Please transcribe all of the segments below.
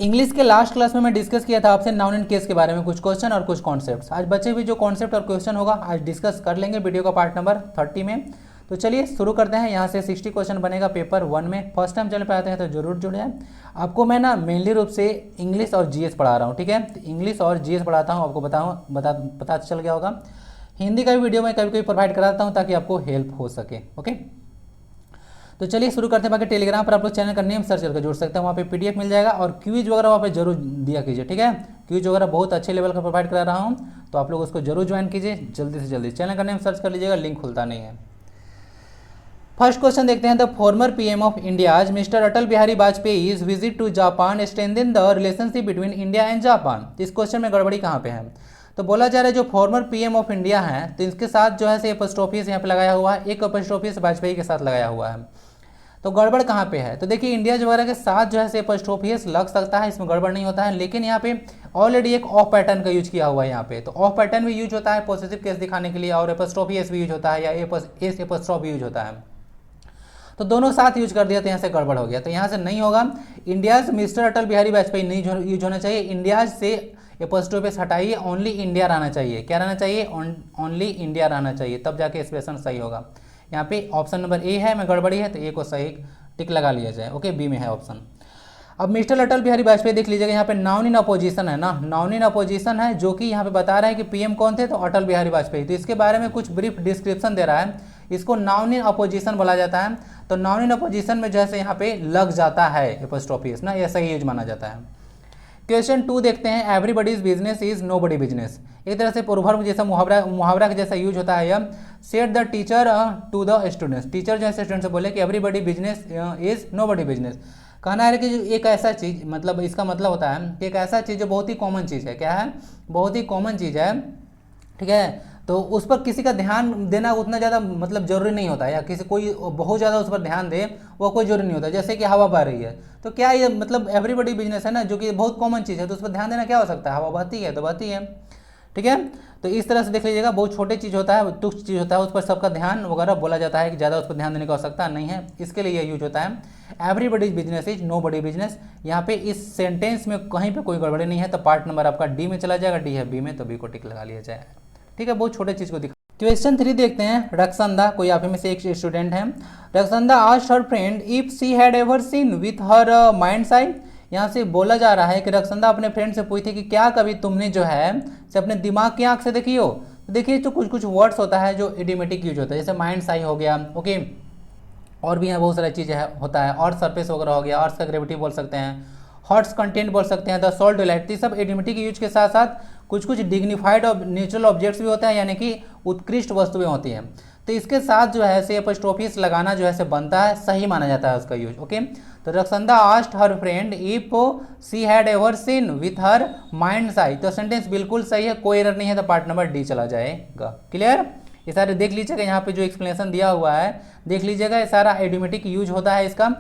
English के last class में मैं डिस्कस किया था आपसे नाउन एंड केस के बारे में, कुछ क्वेश्चन और कुछ कॉन्सेप्ट्स। आज बचे हुए जो कॉन्सेप्ट और क्वेश्चन होगा आज डिस्कस कर लेंगे वीडियो का पार्ट नंबर 30 में। तो चलिए शुरू करते हैं। यहाँ से 60 क्वेश्चन बनेगा पेपर 1 में। फर्स्ट टाइम चैनल पर आते हैं तो जरूर जुड़ जाए। आपको मैं ना मेनली रूप से इंग्लिश और जीएस पढ़ा रहा हूँ, ठीक है। तो इंग्लिश और जीएस पढ़ाता हूँ, आपको पता चल गया होगा। हिंदी का भी वीडियो मैं कभी कभी प्रोवाइड कराता हूँ ताकि आपको हेल्प हो सके, ओके। तो चलिए शुरू करते हैं। बाकी टेलीग्राम पर आप लोग चैनल का नेम सर्च करके जुड़ सकते हैं, वहाँ पे पीडीएफ मिल जाएगा और क्विज वगैरह वहाँ पे जरूर दिया कीजिए, ठीक है। क्विज वगैरह बहुत अच्छे लेवल का प्रोवाइड करा रहा हूँ, तो आप लोग उसको जरूर ज्वाइन कीजिए जल्दी से जल्दी। चैनल का नेम सर्च कर लीजिएगा, लिंक खुलता नहीं है। फर्स्ट क्वेश्चन देखते हैं। The former PM of India mister Atal Bihari Vajpayee is visit to Japan strengthen the relationship between India and Japan. इस क्वेश्चन में गड़बड़ी कहाँ पे है? तो बोला जा रहा है जो फॉर्मर पीएम ऑफ इंडिया है तो इसके साथ जो है से एपोस्ट्रोफी यहाँ पे लगाया हुआ है, एक एपोस्ट्रोफी वाजपेयी के साथ लगाया हुआ है। तो गड़बड़ कहाँ पे है? तो देखिए इंडिया वगैरह के साथ जो है से एपोस्ट्रोफियस लग सकता है, इसमें गड़बड़ नहीं होता है, लेकिन यहाँ पे ऑलरेडी एक ऑफ पैटर्न का यूज किया हुआ है यहाँ पे। तो ऑफ पैटर्न भी यूज होता है पॉजिटिव केस दिखाने के लिए, और एपोस्ट्रोफियस भी यूज होता है या एस एपोस्ट्रोफ भी यूज होता है। तो दोनों साथ यूज कर दिया तो यहाँ से गड़बड़ हो गया, तो यहाँ से नहीं होगा। इंडियाज मिस्टर अटल बिहारी वाजपेयी नहीं यूज होना चाहिए। इंडियाज से एपोस्ट्रोफियस हटाइए, ओनली इंडिया रहना चाहिए। क्या रहना चाहिए? ओनली इंडिया रहना चाहिए, तब जाके एक्सप्रेशन सही होगा। यहाँ पे ऑप्शन नंबर ए है, में गड़बड़ी है तो ए को सही टिक लगा लिया जाए, ओके। बी में है ऑप्शन। अब मिस्टर अटल बिहारी वाजपेयी देख लीजिएगा, यहाँ पे नाउन इन अपोजिशन है ना, नाउन इन अपोजिशन है, जो कि यहाँ पे बता रहा है कि पीएम कौन थे, तो अटल बिहारी वाजपेयी। तो इसके बारे में कुछ ब्रीफ डिस्क्रिप्शन दे रहा है। इसको नाउन इन अपोजिशन बोला जाता है। तो नाउन इन अपोजिशन में जैसे यहाँ पे लग जाता है एपोस्ट्रोफियस ना, ऐसा ही यूज माना जाता है। क्वेश्चन 2 देखते हैं। Everybody's business is nobody business. एक तरह से पूर्ववर्ग जैसा मुहावरा के जैसा यूज होता है यह। Said the teacher to the students. Teacher जो है स्टूडेंट से बोले कि everybody business is nobody business. कहना है कि जो एक ऐसा चीज़, मतलब इसका मतलब होता है कि एक ऐसा चीज़ जो बहुत ही कॉमन चीज़ है। क्या है? बहुत ही कॉमन चीज़ है, ठीक है। तो उस पर किसी का ध्यान देना उतना ज़्यादा मतलब जरूरी नहीं होता, या किसी कोई बहुत ज़्यादा उस पर ध्यान दे वो कोई जरूरी नहीं होता। जैसे कि हवा बह रही है, तो क्या ये मतलब एवरीबॉडी बिजनेस है ना, जो कि बहुत कॉमन चीज़ है, तो उस पर ध्यान देना क्या हो सकता है? हवा बहती है तो बहती है, ठीक है। तो इस तरह से देख लीजिएगा, बहुत छोटे चीज़ होता है, तुच्छ चीज़ होता है, उस पर सबका ध्यान वगैरह बोला जाता है कि ज़्यादा उस पर ध्यान देने की आवश्यकता नहीं है, इसके लिए ये यूज होता है। Everybody business is nobody business. यहाँ पे इस सेंटेंस में कहीं पे कोई गड़बड़ी नहीं है, तो पार्ट नंबर आपका डी में चला जाएगा। डी है बी में, तो बी को टिक लगा लिया जाए, ठीक है। बहुत छोटे चीज़ को दिखा। क्वेश्चन 3 देखते हैं। रक्षंदा, कोई आप में से एक स्टूडेंट है। Rakshanda asked her friend if she had ever seen with her mind's eye. यहाँ से बोला जा रहा है कि रक्षंदा अपने फ्रेंड से पूछती कि क्या कभी तुमने जो है से अपने दिमाग की आंख से देखी हो। तो देखिए तो कुछ कुछ वर्ड्स होता है जो इडियोमेटिक यूज होता है, जैसे माइंड्स आई हो गया, ओके। और भी यहाँ बहुत सारी चीज़ें होता है, और सरफेस वगैरह हो गया, अर्थ का ग्रेविटी बोल सकते हैं, हॉट्स कंटेंट बोल सकते हैं, द सॉल्ट डिलाइट। ये सब इडियोमेटिक यूज के साथ साथ कुछ कुछ डिग्निफाइड और नेचुरल ऑब्जेक्ट्स भी होते हैं, यानी कि उत्कृष्ट वस्तुएं होती हैं। तो इसके साथ जो है से एपोस्ट्रोफिस लगाना जो है से बनता है, सही माना जाता है उसका यूज, ओके। तो Rakshanda asked her friend if she had ever seen with her mind's eye. तो सेंटेंस बिल्कुल सही है, कोई एरर नहीं है, तो पार्ट नंबर डी चला जाएगा। क्लियर? ये सारे देख लीजिएगा, यहाँ पे जो एक्सप्लेनेशन दिया हुआ है देख लीजिएगा, ये सारा इडियोमेटिक यूज होता है इसका।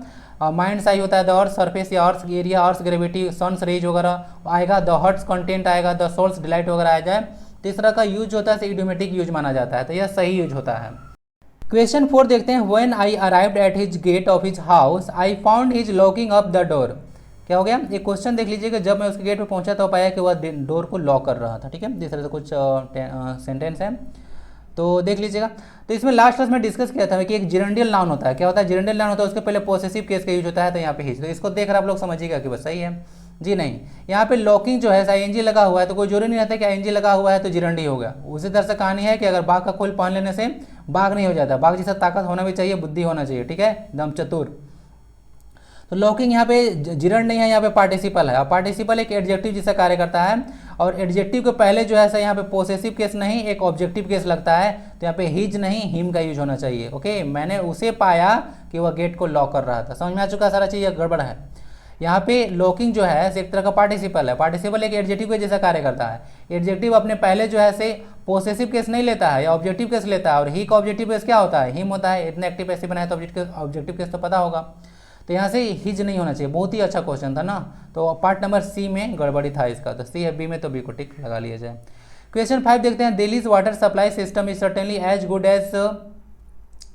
माइंड साई होता है द अर्थ सरफेस या earth area, earth gravity, sun's rays वगैरह आएगा, द हॉट्स कंटेंट आएगा, द सोल्स डिलाइट वगैरह आ जाए। तो इस तरह का यूज होता है, इडियोमेटिक यूज माना जाता है, तो यह सही यूज होता है। क्वेश्चन 4 देखते हैं। When I arrived at his gate of his house I found his locking up the door. क्या हो गया? एक क्वेश्चन देख लीजिएगा, जब मैं उसके गेट पर पहुंचा तो पाया कि वह डोर को लॉक कर रहा था, ठीक है। इस तरह से कुछ सेंटेंस है, तो देख लीजिएगा। तो इसमें लास्ट क्लास में डिस्कस किया था कि एक जिरेंडियल नाउन होता है। क्या होता है? जिरेंडियल नाउन होता है, उसके पहले पॉसेसिव केस का यूज होता है, तो यहाँ पे हिज। तो इसको देखकर आप लोग समझिएगा कि बस सही है जी। नहीं, यहाँ पे लॉकिंग जो है आईएनजी लगा हुआ है, तो कोई जरूरी नहीं रहता कि आईएनजी लगा हुआ है तो जिरंडी हो गया। उसी तरह से कहानी है कि अगर बाघ का खोल पहन लेने से बाघ नहीं हो जाता, बाघ जैसा ताकत होना भी चाहिए, बुद्धि होना चाहिए, ठीक है, एकदम चतुर। तो लॉकिंग यहाँ पे जिरंड नहीं है, यहाँ पे पार्टिसिपल है, और पार्टिसिपल एक एडजेक्टिव जैसा कार्य करता है, और एडजेक्टिव के पहले जो है यहाँ पे पोसेसिव केस नहीं एक ऑब्जेक्टिव केस लगता है, तो यहाँ पे हिज नहीं हिम का यूज होना चाहिए, ओके। मैंने उसे पाया कि वह गेट को लॉक कर रहा था। समझ में आ चुका सारा चीज़, गड़बड़ है। यहाँ पे लॉकिंग जो है एक तरह का पार्टिसिपल है। पार्टिसिपल एक एडजेक्टिव के जैसा कार्य करता है। एडजेक्टिव अपने पहले जो है से पोसेसिव केस नहीं लेता है या ऑब्जेक्टिव केस लेता है, और ही का ऑब्जेक्टिव केस क्या होता है? हिम होता है। इतने एक्टिव पैसिव बनाए तो ऑब्जेक्टिव केस तो पता होगा। तो यहाँ से हिज नहीं होना चाहिए। बहुत ही अच्छा क्वेश्चन था ना, तो पार्ट नंबर सी में गड़बड़ी था इसका, तो सी है, बी में तो बी को टिक लगा लिया जाए। क्वेश्चन 5 देखते हैं। Delhi's water supply system is certainly as good as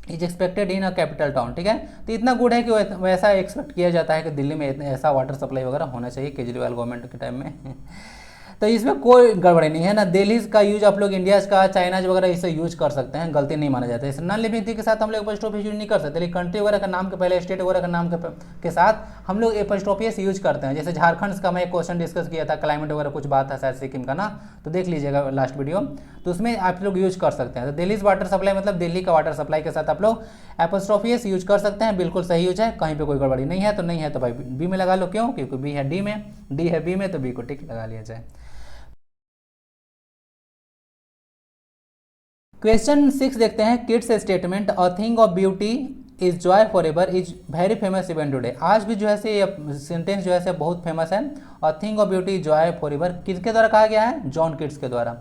is expected in a capital town, ठीक है। तो इतना गुड है कि वैसा एक्सपेक्ट किया जाता है कि दिल्ली में ऐसा वाटर सप्लाई वगैरह होना चाहिए केजरीवाल गवर्नमेंट के टाइम में। तो इसमें कोई गड़बड़ी नहीं है ना। दिल्ली का यूज आप लोग इंडियाज का, चाइनाज वगैरह इसे यूज कर सकते हैं, गलती नहीं माना जाता है। नॉन लिविंग थिंग के साथ हम लोग एपोस्ट्रोफी यूज नहीं कर सकते, लेकिन कंट्री वगैरह का नाम के पहले, स्टेट वगैरह का नाम के साथ हम लोग एपोस्ट्रोफी यूज करते हैं। जैसे झारखंड का मैं एक क्वेश्चन डिस्कस किया था, क्लाइमेट वगैरह कुछ बात था शायद सिक्किम का ना, तो देख लीजिएगा लास्ट वीडियो, तो उसमें आप लोग यूज कर सकते हैं। तो दिल्ली वाटर सप्लाई मतलब दिल्ली का वाटर सप्लाई के साथ आप लोग एपोस्ट्रोफी यूज कर सकते हैं, बिल्कुल सही यूज है, कहीं पे कोई गड़बड़ी नहीं है। तो नहीं है तो भाई बी में लगा लो, क्यों? क्योंकि बी है डी में, डी है बी में, तो बी को टिक लगा लिया जाए। क्वेश्चन 6 देखते हैं, kids statement a thing of beauty is Joy for ever is very famous even today. आज भी जो है से ये सेंटेंस जो है से बहुत फेमस है। A thing of beauty Joy for ever किसके द्वारा कहा गया है? जॉन किड्स के द्वारा।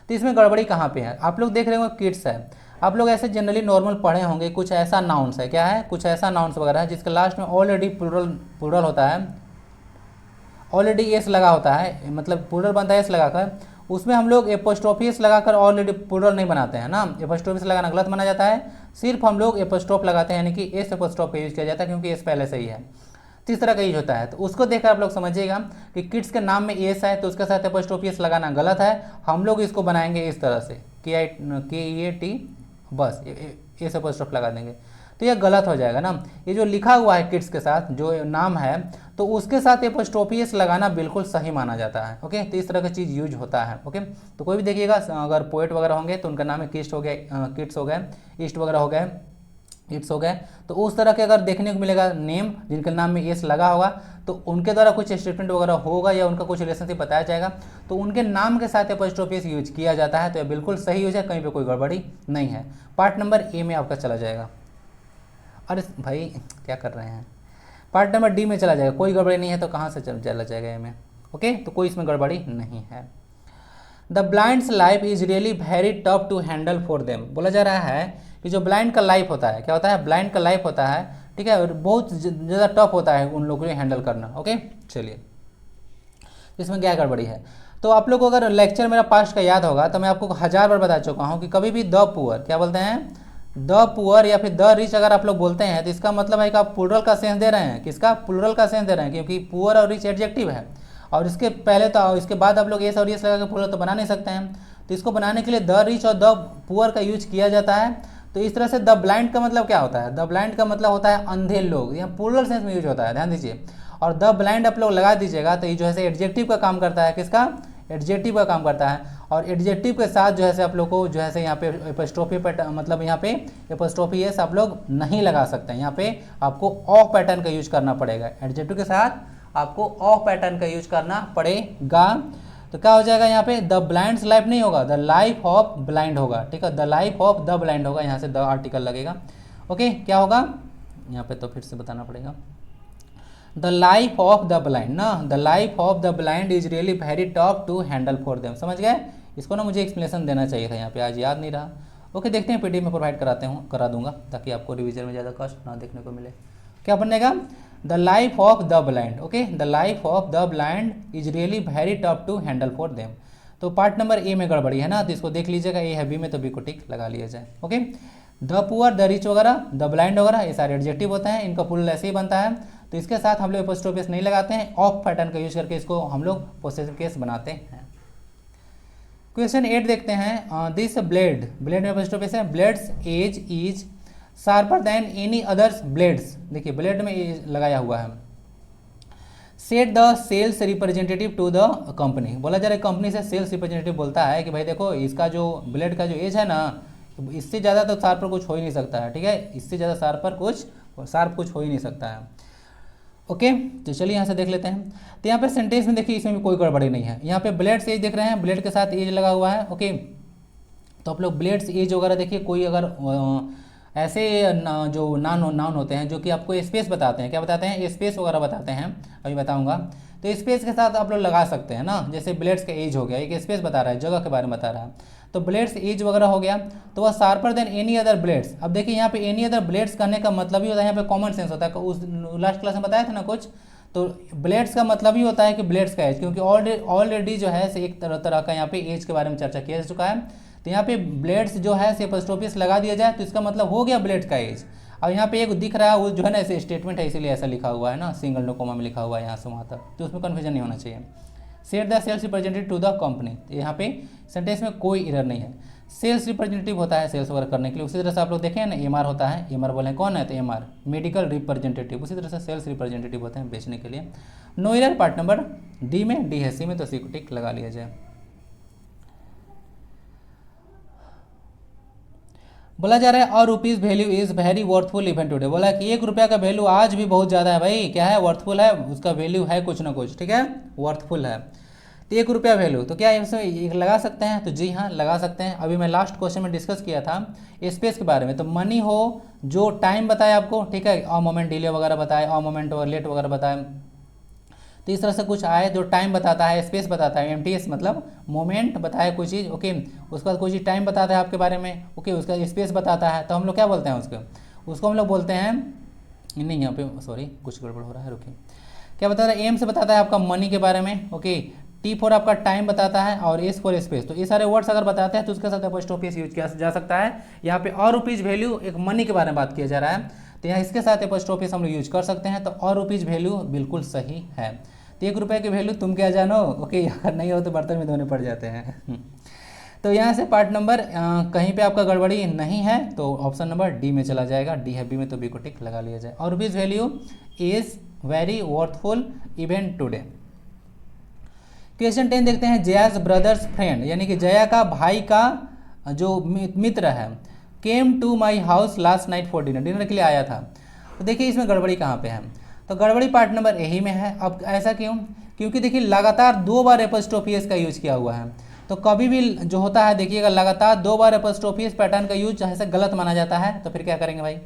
तो इसमें गड़बड़ी कहाँ पे है? आप लोग देख रहे हो किड्स है, आप लोग ऐसे जनरली नॉर्मल पढ़े होंगे, कुछ ऐसा नाउंस है, क्या है? कुछ ऐसा नाउंस वगैरह है जिसके लास्ट में ऑलरेडी प्लूरल होता है, ऑलरेडी एस लगा होता है, मतलब प्लूरल बनता है एस लगाकर, उसमें हम लोग एपोस्ट्रोफिस लगाकर ऑलरेडी प्लूरल नहीं बनाते हैं ना। एपोस्ट्रोफिस लगाना गलत माना जाता है, सिर्फ हम लोग एपोस्ट्रोफ लगाते हैं, यानी कि एस एपोस्ट्रोफ का यूज किया जाता है, क्योंकि एस पहले से ही है। तो इस तरह का यूज होता है। तो उसको देखकर आप लोग समझिएगा कि किड्स के नाम में एस है तो उसके साथ एपोस्ट्रोफिस लगाना गलत है। हम लोग इसको बनाएंगे इस तरह से, KEAT, बस एस एपोस्ट्रोफ लगा देंगे, तो यह गलत हो जाएगा ना। ये जो लिखा हुआ है किड्स के साथ जो नाम है, तो उसके साथ एपोस्ट्रोफिस लगाना बिल्कुल सही माना जाता है। ओके, तो इस तरह की चीज़ यूज होता है। ओके, तो कोई भी देखिएगा, अगर पोएट वगैरह होंगे तो उनका नाम है किस्ट हो गया, किड्स हो गए, ईस्ट वगैरह हो गए, इट्स हो गए, तो उस तरह के अगर देखने को मिलेगा नेम जिनके नाम में एस लगा होगा, तो उनके द्वारा कुछ स्टेटमेंट वगैरह होगा या उनका कुछ रिलेशनशिप बताया जाएगा, तो उनके नाम के साथ एपोस्ट्रोफिस यूज किया जाता है। तो यह बिल्कुल सही यूज है, कहीं पर कोई गड़बड़ी नहीं है। पार्ट नंबर ए में आपका चला जाएगा। अरे भाई क्या कर रहे हैं? पार्ट नंबर डी में चला जाएगा, कोई गड़बड़ी नहीं है तो कहाँ से चला जाएगा ए में? ओके, तो कोई इसमें गड़बड़ी नहीं है। The blinds life is really very tough to handle for them. बोला जा रहा है कि जो ब्लाइंड का लाइफ होता है, क्या होता है? ब्लाइंड का लाइफ होता है, ठीक है, और बहुत ज़्यादा टफ होता है उन लोगों को हैंडल करना। ओके, चलिए इसमें क्या गड़बड़ी है? तो आप लोग को अगर लेक्चर मेरा पास्ट का याद होगा तो मैं आपको 1000 बार बता चुका हूँ कि कभी भी द पुअर, क्या बोलते हैं? द पुअर या फिर द रिच अगर आप लोग बोलते हैं तो इसका मतलब है कि आप प्लूरल का सेंस दे रहे हैं। किसका? प्लूरल का सेंस दे रहे हैं, क्योंकि पुअर और रिच एडजेक्टिव है, और इसके पहले तो इसके बाद आप लोग एस और एस लगा के प्लूरल तो बना नहीं सकते हैं। तो इसको बनाने के लिए द रिच और द पुअर का यूज किया जाता है। तो इस तरह से द ब्लाइंड का मतलब क्या होता है? द ब्लाइंड का मतलब होता है अंधे लोग, यहाँ प्लूरल सेंस में यूज होता है, ध्यान दीजिए। और द ब्लाइंड आप लोग लगा दीजिएगा तो ये जो है एडजेक्टिव का काम करता है। किसका? एडजेक्टिव का काम करता है। और एडजेक्टिव के साथ जो है आप लोग को जो है यहाँ पे एपोस्ट्रोफी मतलब यहाँ पे एपोस्ट्रोफी एस आप लोग नहीं लगा सकते हैं, यहाँ पे आपको ऑफ पैटर्न का यूज करना पड़ेगा। एडजेक्टिव के साथ आपको ऑफ पैटर्न का यूज करना पड़ेगा। तो क्या हो जाएगा यहाँ पे? द ब्लाइंड्स लाइफ नहीं होगा, द लाइफ ऑफ ब्लाइंड होगा, ठीक है, the life of the blind होगा, यहाँ से द आर्टिकल लगेगा। ओके, क्या होगा यहाँ पे? तो फिर से बताना पड़ेगा। The life of the blind ना, the life of the blind is really very tough to handle for them. समझ गए? इसको ना मुझे एक्सप्लेनेशन देना चाहिए था यहाँ पे, आज याद नहीं रहा। ओके, देखते हैं पीडीएफ में प्रोवाइड करा दूंगा ताकि आपको रिवीजन में ज़्यादा कष्ट ना देखने को मिले। क्या बनेगा? The life of the blind. Okay, the life of the blind is really very tough to handle for them. तो पार्ट नंबर ए में गड़बड़ी है ना, तो इसको देख लीजिएगा, ए है बी में तो बी को टिक लगा लिया जाए। Okay, the poor, the rich वगैरह, द ब्लाइंड वगैरह ये सारे एडजेक्टिव होते हैं, इनका प्लूरल ऐसे ही बनता है। तो इसके साथ हम लोग एपोस्ट्रोफिस नहीं लगाते हैं, ऑफ पैटर्न का यूज करके इसको हम लोग पोसेसिव केस बनाते हैं। क्वेश्चन 8 देखते हैं, दिस ब्लेड, ब्लेड में एपोस्ट्रोफिस है, blades edge is sharper than any others blades. देखिए ब्लेड में एज लगाया हुआ है। Said the sales representative to the company. बोला जा रहा है कंपनी से सेल्स रिप्रेजेंटेटिव बोलता है कि भाई देखो इसका जो ब्लेड का जो एज है ना, इससे ज़्यादा तो शार्पर कुछ हो ही नहीं सकता है, ठीक है, इससे ज़्यादा शार्प कुछ हो ही नहीं सकता है। ओके, तो चलिए यहाँ से देख लेते हैं। तो यहाँ पे सेंटेंस में देखिए इसमें भी कोई गड़बड़ी नहीं है। यहाँ पे ब्लेड्स एज देख रहे हैं, ब्लेड के साथ एज लगा हुआ है। ओके, तो आप लोग ब्लेड्स एज वगैरह देखिए, कोई अगर ऐसे जो नाउन होते हैं जो कि आपको स्पेस बताते हैं, क्या बताते हैं? स्पेस वगैरह बताते हैं, अभी बताऊँगा। तो स्पेस के साथ आप लोग लगा सकते हैं ना, जैसे ब्लेड्स का एज हो गया, एक स्पेस बता रहा है, जगह के बारे में बता रहा है। तो ब्लेड्स एज वगैरह हो गया, तो वह sharper than any other blades. अब देखिए यहाँ पे एनी अदर ब्लेड्स करने का मतलब ही होता है, यहाँ पे कॉमन सेंस होता है। उस लास्ट क्लास में बताया था ना कुछ, तो ब्लेड्स का मतलब ही होता है कि ब्लेड्स का एज, क्योंकि ऑलरेडी जो है एक तरह का यहाँ पे एज के बारे में चर्चा किया जा चुका है। तो तो यहाँ पे ब्लेड्स जो है से एपोस्ट्रोफी लगा दिया जाए तो इसका मतलब हो गया ब्लेड्स का एज। अब यहाँ पे एक दिख रहा है वो जो है ना ऐसे स्टेटमेंट है इसीलिए ऐसा लिखा हुआ है ना, सिंगल नो कॉमा में लिखा हुआ है यहाँ से वहाँ तक, तो उसमें कन्फ्यूजन नहीं होना चाहिए। Said the sales representative to the company, यहाँ पे सेंटेंस में कोई एरर नहीं है। सेल्स रिप्रेजेंटेटिव होता है सेल्स वर्क करने के लिए, उसी तरह से आप लोग देखें ना एमआर होता है, एमआर बोले कौन है तो एमआर मेडिकल रिप्रेजेंटेटिव, उसी तरह से सेल्स रिप्रेजेंटेटिव होते हैं बेचने के लिए। No error part number D में, डी है सी में, तो सी को टिक लगा लिया जाए। बोला जा रहा है और rupees value is very worthful even today, बोला कि 1 रुपया का वैल्यू आज भी बहुत ज़्यादा है भाई, क्या है वर्थफुल है, उसका वैल्यू है कुछ ना कुछ, ठीक है वर्थफुल है। तो 1 रुपया वैल्यू, तो क्या इसमें लगा सकते हैं, तो जी हाँ लगा सकते हैं। अभी मैं लास्ट क्वेश्चन में डिस्कस किया था स्पेस के बारे में, तो मनी हो जो टाइम बताया आपको, ठीक है और मोमेंट डिले वगैरह बताए और मोमेंट और लेट वगैरह बताए, तो इस तरह से कुछ आए जो टाइम बताता है, स्पेस बताता है, एमटीएस मतलब मोमेंट बताया कोई चीज़, ओके उसके बाद कोई चीज़ टाइम बताता है आपके बारे में, ओके उसका स्पेस बताता है, तो हम लोग क्या बोलते हैं उसको हम लोग बोलते हैं, नहीं यहाँ पे सॉरी कुछ गड़बड़ हो रहा है, रुकिए क्या बताता है, एम से बताता है आपका मनी के बारे में, ओके टी फॉर आपका टाइम बताता है और एस फॉर स्पेस, तो ये सारे वर्ड्स अगर बताते हैं तो उसके साथ एपोस्ट्रोफी यूज किया जा सकता है। यहाँ पे और रुपीज़ वैल्यू एक मनी के बारे में बात किया जा रहा है, तो यहाँ इसके साथ एपोस्ट्रोफी हम लोग यूज कर सकते हैं, तो और रुपीज़ वैल्यू बिल्कुल सही है। तो 1 रुपये की वैल्यू तुम क्या जानो, ओके अगर नहीं हो तो बर्तन में धोने पड़ जाते हैं। तो यहाँ से पार्ट नंबर कहीं पे आपका गड़बड़ी नहीं है तो ऑप्शन नंबर डी में चला जाएगा, डी है बी में तो बी को टिक लगा लिया जाए। और rupees value is very worthful even today. Question 10 देखते हैं, जयाज ब्रदर्स फ्रेंड यानी कि जया का भाई का जो मित्र है, came to my house last night for dinner, dinner के लिए आया था। तो देखिए इसमें गड़बड़ी कहाँ पे है, तो गड़बड़ी पार्ट नंबर यही में है। अब ऐसा क्यों, क्योंकि देखिए लगातार 2 बार एपोस्ट्रोफी का यूज किया हुआ है, तो कभी भी जो होता है देखिएगा लगातार 2 बार एपोस्ट्रोफी पैटर्न का यूज जैसे गलत माना जाता है, तो फिर क्या करेंगे भाई,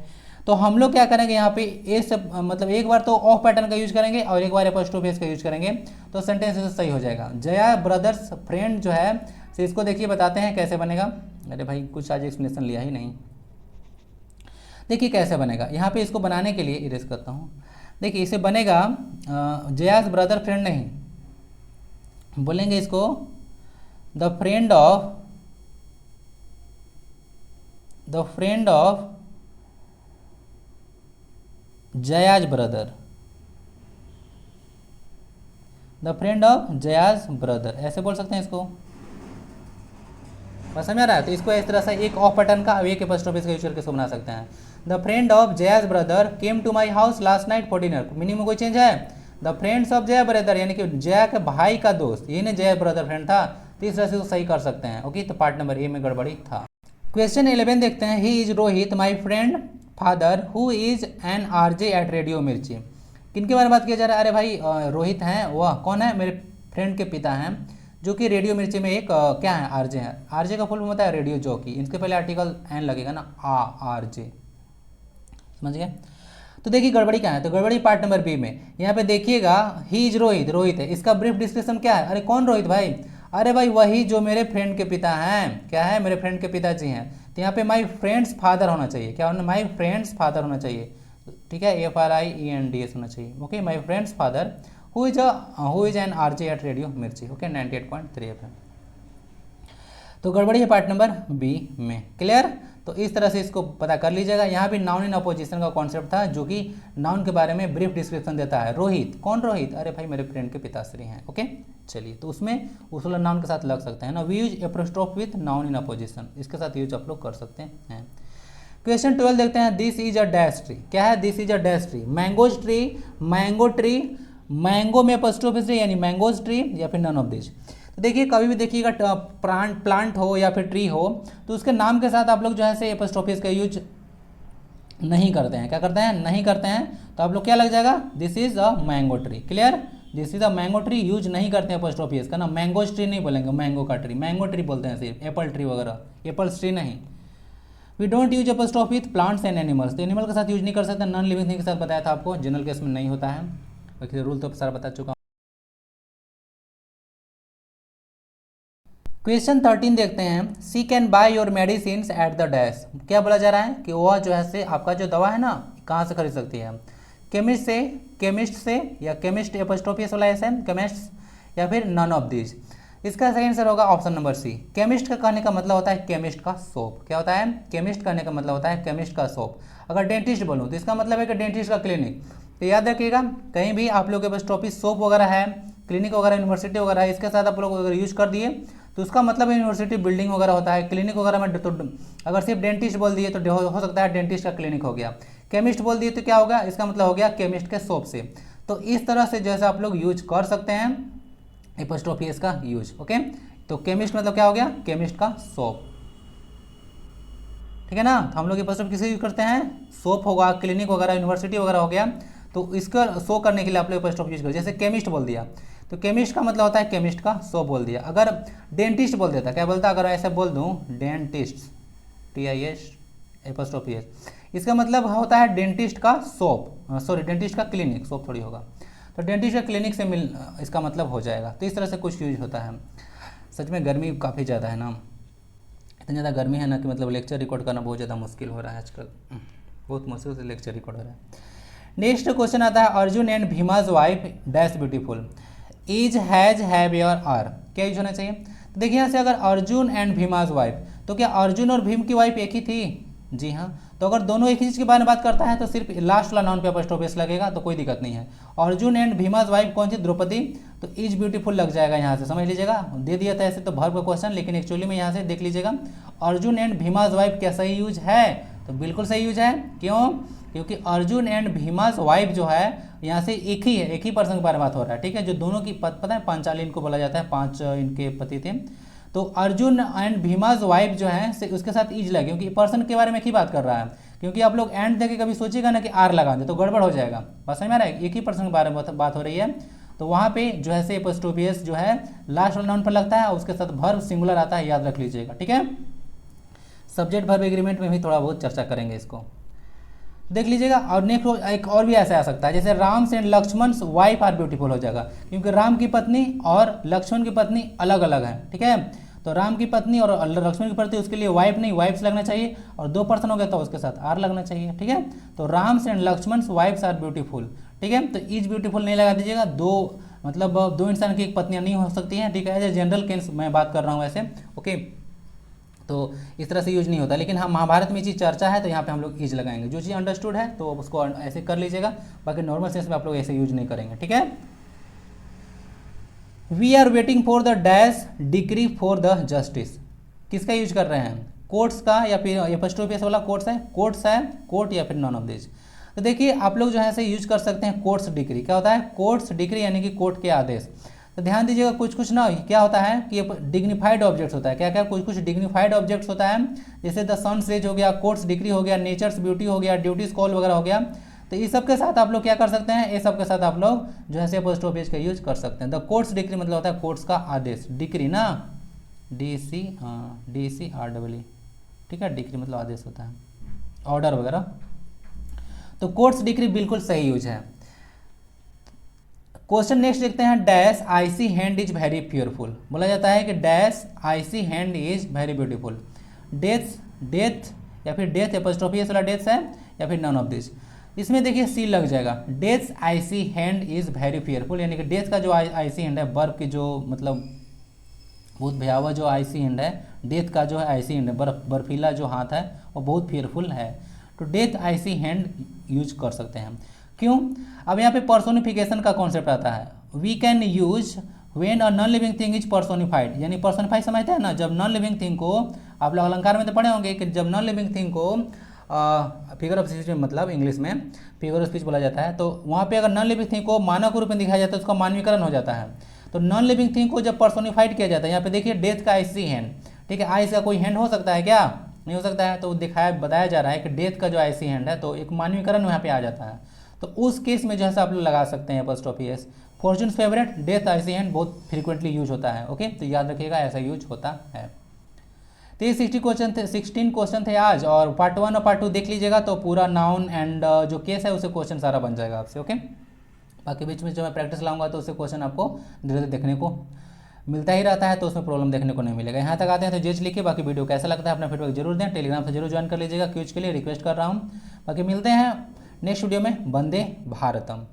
तो हम लोग क्या करेंगे यहाँ पे ए से मतलब एक बार तो ऑफ पैटर्न का यूज करेंगे और एक बार एपोस्ट्रोफी का यूज करेंगे, तो सेंटेंस सही हो जाएगा। जया ब्रदर्स फ्रेंड जो है तो इसको देखिए बताते हैं कैसे बनेगा। अरे भाई कुछ आज एक्सप्लेनेशन लिया ही नहीं, देखिए कैसे बनेगा। यहाँ पे इसको बनाने के लिए इरेज करता हूँ, देखिए इसे बनेगा जयाज ब्रदर फ्रेंड नहीं बोलेंगे इसको, the friend of Jaya's brother, the friend of Jaya's brother ऐसे बोल सकते हैं इसको, बस समझ आ रहा है। तो इसको इस तरह से एक ऑफ पैटर्न का एक एपोस्ट्रोफी का यूज करके इसको बना सकते हैं। The friend of Jaya's brother came to my house last night for dinner, meaning में कोई चेंज है, the friends of Jaya brother यानी कि जया के भाई का दोस्त, ये नहीं जया ब्रदर फ्रेंड था, तो इस तरह से सही कर सकते हैं, ओके। तो पार्ट नंबर ए में गड़बड़ी था। क्वेश्चन 11 देखते हैं, he is Rohit my friend father who is an RJ at radio मिर्ची, किनके बारे में बात किया जा रहा है, अरे भाई रोहित हैं, वह कौन है, मेरे फ्रेंड के पिता हैं जो कि रेडियो मिर्ची में एक क्या है आरजे हैं, आरजे का फुल फॉर्म होता है रेडियो जॉकी, इनके पहले आर्टिकल एन लगेगा ना, आरजे, समझ गए। तो देखिए गड़बड़ी क्या है, तो गड़बड़ी पार्ट नंबर बी में, यहाँ पे देखिएगा ही इज रोहित, रोहित है, इसका ब्रीफ डिस्क्रिप्शन क्या है, अरे कौन रोहित भाई, अरे भाई वही जो मेरे फ्रेंड के पिता हैं, क्या है मेरे फ्रेंड के पिताजी हैं, तो यहाँ पे माई फ्रेंड्स फादर होना चाहिए, क्या होना, माई फ्रेंड्स फादर होना चाहिए, ठीक है FRIENDS होना चाहिए, okay my friends father who is an RJ at radio मिर्ची, ओके 98.3 FM। तो गड़बड़ी है पार्ट नंबर बी में, क्लियर। तो इस तरह से इसको पता कर लीजिएगा। यहाँ भी नाउन इन अपोजिशन का कॉन्सेप्ट था जो कि नाउन के बारे में ब्रीफ डिस्क्रिप्शन देता है। रोहित, कौन रोहित, अरे भाई मेरे फ्रेंड के पिताश्री हैं, ओके चलिए। तो उसमें उस वाला नाउन के साथ लग सकते हैं ना, we use apostrophe with noun in apposition, इसके साथ यूज आप लोग कर सकते हैं। क्वेश्चन 12 देखते हैं, this is a dash tree, क्या है this is a dash tree, mangoes tree, mango tree, mango में एपोस्ट्रोफ ट्री यानी मैंगोज ट्री या फिर नन ऑफ दिस। तो देखिए कभी भी देखिएगा प्लांट हो या फिर ट्री हो तो उसके नाम के साथ आप लोग जो है से एपोस्ट्रोफिस का यूज नहीं करते हैं, क्या करते हैं, नहीं करते हैं। तो आप लोग क्या लग जाएगा, this is a mango tree, clear, this is a mango tree use नहीं करते हैं एपोस्ट्रोफिस का ना, मैंगोज ट्री नहीं बोलेंगे, मैंगो का ट्री, मैंगो ट्री बोलते हैं सिर्फ, एप्पल ट्री वगैरह, एप्पल्स ट्री नहीं। We don't use apostrophe with plants and animals, तो एनिमल के साथ यूज नहीं कर सकते, नॉन लिविंग थिंग के साथ बताया था आपको, जनरल केस में नहीं होता है, बाकी रूल तो सारा बता चुका हूँ। क्वेश्चन 13 देखते हैं, she can buy your medicine at the dash, क्या बोला जा रहा है कि वह जो है से आपका जो दवा है ना कहाँ से खरीद सकती है, केमिस्ट से या केमिस्ट एपोस्ट्रोफिस वाला ऐसे केमिस्ट या फिर नन ऑफ दिस। इसका सही आंसर होगा ऑप्शन नंबर सी। केमिस्ट का कहने का मतलब होता है केमिस्ट का शॉप। क्या होता है? केमिस्ट कहने का मतलब होता है केमिस्ट का शॉप। अगर डेंटिस्ट बोलूँ तो इसका मतलब है कि डेंटिस्ट का क्लिनिक। तो याद रखिएगा, कहीं भी आप लोगों के पास टॉपिक शॉप वगैरह है, क्लिनिक वगैरह, यूनिवर्सिटी वगैरह है, इसके साथ आप लोग अगर यूज कर दिए तो उसका मतलब यूनिवर्सिटी बिल्डिंग वगैरह होता है। क्लिनिक वगैरह में तो अगर सिर्फ डेंटिस्ट बोल दिए तो हो सकता है डेंटिस्ट का क्लिनिक हो गया। केमिस्ट बोल दिए तो क्या होगा? इसका मतलब हो गया केमिस्ट के शॉप से। तो इस तरह से जैसे आप लोग यूज कर सकते हैं एपोस्ट्रोफी एस का यूज। ओके, तो केमिस्ट मतलब क्या हो गया? केमिस्ट का शॉप। ठीक है ना? तो हम लोग एपोस्ट्रोफी किसे यूज करते हैं? शॉप होगा, क्लिनिक वगैरह, यूनिवर्सिटी वगैरह हो गया, तो इसको शो करने के लिए आप लोग एपोस्ट्रोफी यूज करते हैं। जैसे केमिस्ट बोल दिया तो केमिस्ट का मतलब होता है केमिस्ट का शॉप बोल दिया। अगर डेंटिस्ट बोल देता, क्या बोलता? अगर ऐसे बोल दूं डेंटिस्ट, TIS एपोस्ट्रोफी एस, इसका मतलब होता है डेंटिस्ट का शॉप, सॉरी डेंटिस्ट का क्लिनिक, शॉप थोड़ी होगा, तो डेंटिस्ट का क्लिनिक से इसका मतलब हो जाएगा। तो इस तरह से कुछ यूज होता है। सच में गर्मी काफ़ी ज़्यादा है ना, इतनी ज़्यादा गर्मी है ना कि मतलब लेक्चर रिकॉर्ड करना बहुत ज़्यादा मुश्किल हो रहा है आजकल, बहुत मुश्किल से लेक्चर रिकॉर्ड हो रहा है। नेक्स्ट क्वेश्चन आता है Arjun and Bhima's wife dash beautiful is has have or are. क्या यूज होना चाहिए? तो देखिए यहाँ से अगर अर्जुन एंड भीमाज वाइफ, तो क्या अर्जुन और भीम की वाइफ एक ही थी? जी हाँ। तो अगर दोनों एक ही चीज़ के बारे में बात करता है तो सिर्फ लास्ट वाला नाउन पे एपोस्ट्रोफी एस लगेगा, तो कोई दिक्कत नहीं है। अर्जुन एंड भीमाज वाइफ कौन सी? द्रौपदी, तो इज ब्यूटीफुल लग जाएगा यहाँ से, समझ लीजिएगा। दे दिया था ऐसे तो वर्ब का क्वेश्चन, लेकिन एक्चुअली में यहाँ से देख लीजिएगा अर्जुन एंड भीमाज वाइफ क्या सही यूज है? तो बिल्कुल सही यूज है। क्यों? क्योंकि अर्जुन एंड भीमाज वाइफ जो है यहाँ से एक ही है, एक ही पर्सन के बारे में बात हो रहा है। ठीक है, जो दोनों की पता है पांचाली इनको बोला जाता है, 5 इनके पति थे। तो अर्जुन एंड भीमाज वाइफ जो है उसके साथ इज लगे, क्योंकि पर्सन के बारे में ही बात कर रहा है। क्योंकि आप लोग एंड देके कभी सोचिएगा ना कि आर लगा दे तो गड़बड़ हो जाएगा, बस समझ में आ रहा है? एक ही पर्सन के बारे में बात हो रही है, तो वहाँ पे जो है से एपोस्ट्रोफी एस जो है लास्ट वाला नाउन पर लगता है और उसके साथ वर्ब सिंगुलर आता है, याद रख लीजिएगा। ठीक है, सब्जेक्ट वर्ब एग्रीमेंट में भी थोड़ा बहुत चर्चा करेंगे इसको, देख लीजिएगा। और नेक्स्ट एक और भी ऐसा आ सकता है, जैसे Ram and Lakshman wife are beautiful हो जाएगा, क्योंकि राम की पत्नी और लक्ष्मण की पत्नी अलग अलग है। ठीक है, तो राम की पत्नी और लक्ष्मण की पत्नी, उसके लिए वाइफ नहीं वाइफ्स लगना चाहिए, और 2 पर्सन हो गया तो उसके साथ आर लगना चाहिए। ठीक है, तो Ram and Lakshman wife's are beautiful. ठीक है, तो इज ब्यूटीफुल नहीं लगा दीजिएगा, मतलब 2 इंसान की एक पत्नियां नहीं हो सकती हैं। ठीक है, एज ए जनरल केस मैं बात कर रहा हूँ ऐसे। ओके, तो इस तरह से यूज नहीं होता, लेकिन हाँ महाभारत में चीज़ चर्चा है तो यहाँ पे हम लोग इज लगाएंगे। जो चीज़ अंडरस्टूड है तो उसको ऐसे कर लीजिएगा, बाकी नॉर्मल सेंस में आप लोग ऐसे यूज नहीं करेंगे। ठीक है, we are waiting for the dash degree for the justice, किसका यूज कर रहे हैं? कोर्ट्स का, या फिर एपोस्ट्रोफी एस वाला कोर्ट्स है, कोर्ट या फिर नॉन ऑफ दिस। तो देखिए आप लोग जो है से यूज कर सकते हैं कोर्ट्स डिग्री। क्या होता है? कोर्ट्स डिग्री यानी कि कोर्ट के आदेश। तो ध्यान दीजिएगा कुछ कुछ ना क्या होता है कि डिग्निफाइड ऑब्जेक्ट्स होता है। क्या क्या? कुछ कुछ डिग्निफाइड ऑब्जेक्ट्स होता है, जैसे द सन्स रेज हो गया, कोर्ट्स डिग्री हो गया, नेचर्स ब्यूटी हो गया, ड्यूटीज कॉल वगैरह हो गया। तो इस सब के साथ आप लोग क्या कर सकते हैं? ये सब के साथ आप लोग जो है एपोस्ट्रोफी एस का यूज कर सकते हैं। द कोर्ट्स डिग्री मतलब होता है कोर्ट्स का आदेश, डिग्री ना DCREE। ठीक है, डिग्री मतलब आदेश होता है, ऑर्डर वगैरह। तो कोर्ट्स डिग्री बिल्कुल सही यूज है। क्वेश्चन नेक्स्ट देखते हैं, dash icy hand is very beautiful. बोला जाता है कि dash icy hand is very beautiful. Death या फिर डेथ एपोस्ट्रोफी एस वाला डेथ है, या फिर नन ऑफ दिस। इसमें देखिए सी लग जाएगा। Death IC hand is very fearful, यानी कि डेथ का जो आईसी हैंड है, बर्फ की जो मतलब बहुत भयावह जो आईसी हैंड है, डेथ का जो है आईसी हैंड है, बर्फीला जो हाथ है वो बहुत फेयरफुल है। तो डेथ आईसी हैंड यूज कर सकते हैं। क्यों? अब यहाँ पे पर्सोनिफिकेशन का कॉन्सेप्ट आता है। We can use when a non living thing is personified, यानी पर्सोनिफाइड समझते हैं ना, जब नॉन लिविंग थिंग को, आप लोग अलंकार में तो पढ़े होंगे कि जब नॉन लिविंग थिंग को फिगर ऑफ स्पीच में, मतलब इंग्लिश में फिगर ऑफ स्पीच बोला जाता है, तो वहाँ पे अगर नॉन लिविंग थिंग को मानव के रूप में दिखाया जाता है, उसका मानवीकरण हो जाता है। तो नॉन लिविंग थिंग को जब पर्सोनिफाइड किया जाता है, यहाँ पे देखिए डेथ का आईसी हैंड। ठीक है, आइस का कोई हैंड हो सकता है क्या? नहीं हो सकता है। तो बताया जा रहा है कि डेथ का जो आईसी हैंड है, तो एक मानवीकरण यहाँ पे आ जाता है। तो उस केस में जो है आप लोग लगा सकते हैं apostrophe S. Fortune favourite death IC hand बहुत फ्रीक्वेंटली यूज होता है। ओके, तो याद रखिएगा ऐसा यूज होता है। तो ये 16 क्वेश्चन थे आज, और पार्ट 1 और पार्ट 2 देख लीजिएगा तो पूरा नाउन एंड जो केस है उसे क्वेश्चन सारा बन जाएगा आपसे। ओके, बाकी बीच में जो मैं प्रैक्टिस लाऊंगा तो उससे क्वेश्चन आपको धीरे धीरे देखने को मिलता ही रहता है, तो उसमें प्रॉब्लम देखने को नहीं मिलेगा। यहाँ तक आते हैं तो जज लिखिए। बाकी वीडियो कैसा लगता है अपना फीडबैक जरूर दें, टेलीग्राम से जरूर ज्वाइन कर लीजिएगा, क्यूज के लिए रिक्वेस्ट कर रहा हूँ। बाकी मिलते हैं नेक्स्ट वीडियो में। वंदे भारतम।